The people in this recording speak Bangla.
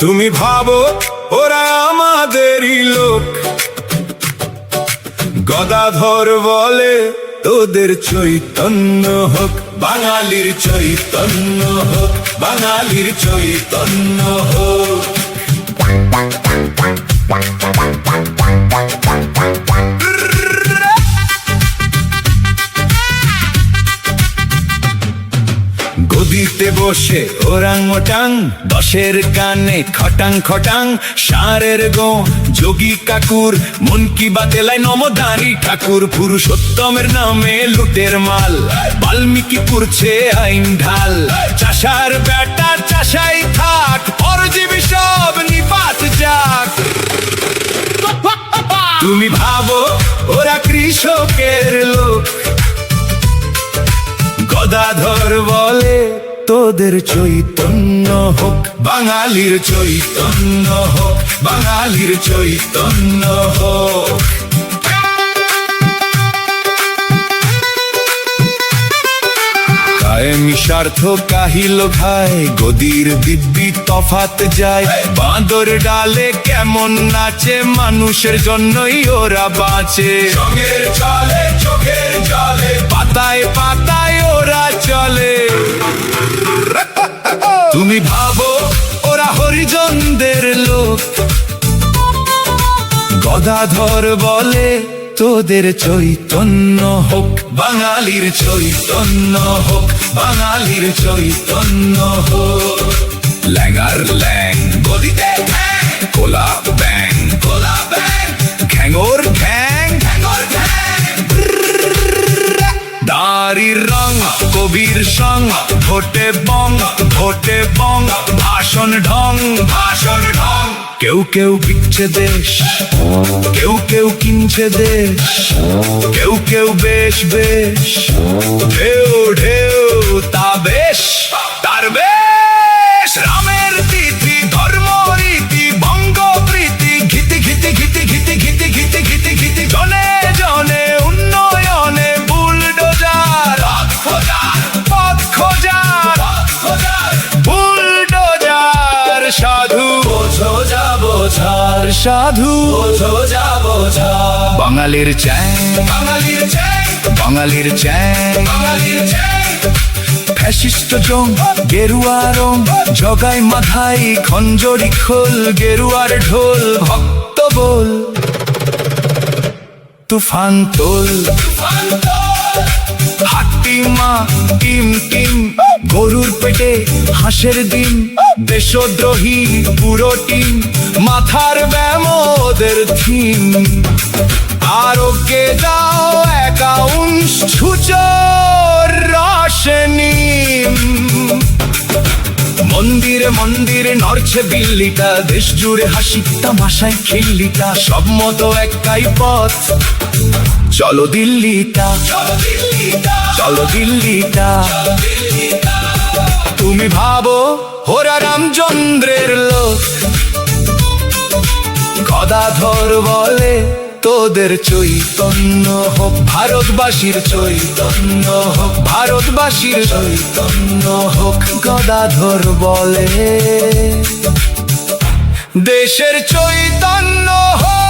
তুমি ভাবো ওরা আমাদেরই লোক, গদাধর বলে তোদের চৈতন্য হোক, বাঙালির চৈতন্য হোক, বাঙালির চৈতন্য হোক। গদিতে বসে ওরাংওটাং, দশের কানে খটাং খটাং, ষাঁড়ের গো যোগী কাকুর, মন কি বাত এলাই নমদানি ঠাকুর, পুরুষোত্তমের নামে লুটের মাল, বাল্মীকি পুরছে আইন ঢাল, চাষার বেটা চাষাই থাক, পরজীবী সব নিপাত যাক। তুমি ভাবো ওরা কৃষকের লোক, গদাধর বলে তোদের চৈতন্য হোক, বাঙালির চৈতন্য হোক, বাঙালির চৈতন্য হোক। কায়েমি স্বার্থ কাহিল খায়, গদির দিব্যি তফাত যায়, বাঁদর ডালে কেমন নাচে, মানুষের জন্যই ওরা বাঁচে, চোখের জলে চোখের জলে, পাতায় পাতায় ওরা চলে। তুমি ভাবো ওরা হরিজনদের লোক, গদাধর বলে তোদের চৈতন্য হোক, বাঙালির চৈতন্য হোক, বাঙালির চৈতন্য হোক। ল্যাঙার ল্যাং গদিতে ঠ্যাং, কোলা ব্যাং কোলা ব্যাং, ঘ্যাঙর ঘ্যাং ঘ্যাঙর ঘ্যাং, দাড়ির রং কবির সং, ভোটে বং ভোটে বং, ভাষণ ঢং ভাষণ ঢং। কেউ কেউ বিকছে দেশ, কেউ কেউ কিনছে দেশ, কেউ কেউ বেশ বেশ, ঢেউ ঢেউ তা বেশ তার বেশ। রামের তিথি ধর্ম রীতি বঙ্গ প্রীতি, ঘিতি ঘিতি ঘিতি ঘিতি ঘিতি ঘিতি ঘিতি ঘিতি, জনে জনে উন্নয়নে বুলডোজার, পথ খোঁজার বুলডোজার, সাধু বোঝো যা বোঝার, সাধু বোঝো যা বোঝার। বাঙালির চ্যাং বাঙালির চ্যাং, বাঙালির চ্যাং বাঙালির চ্যাং, ফ্যাসিস্ট জং গেরুয়া রং, জগাই মাথাই খঞ্জরি খোল, গেরুয়ার ঢোল ভক্ত বল, তুফান তোল হাতিমা টিম টিম, গরুর পেটে হাঁসের ডিম, দেশদ্রোহী পুরো টিম, মাথার ব্যায়াম ওদের থিম। আরোগ্যে দাও 51 ছুচোর রসনিম। মন্দিরে মন্দিরে নড়ছে বিল্লিটা, দেশ জুড়ে হাসি তামাশায় খিল্লিটা, সব মতো একটাই পথ, চলো দিল্লিটা চলো দিল্লিটা চলো দিল্লিটা। তুমি ভাবো ওরা রামচন্দ্রের লোক, গদাধর বলে তোদের চৈতন্য হোক, ভারতবাসীর চৈতন্য হোক, ভারতবাসীর চৈতন্য হোক। গদাধর বলে দেশের চৈতন্য হোক।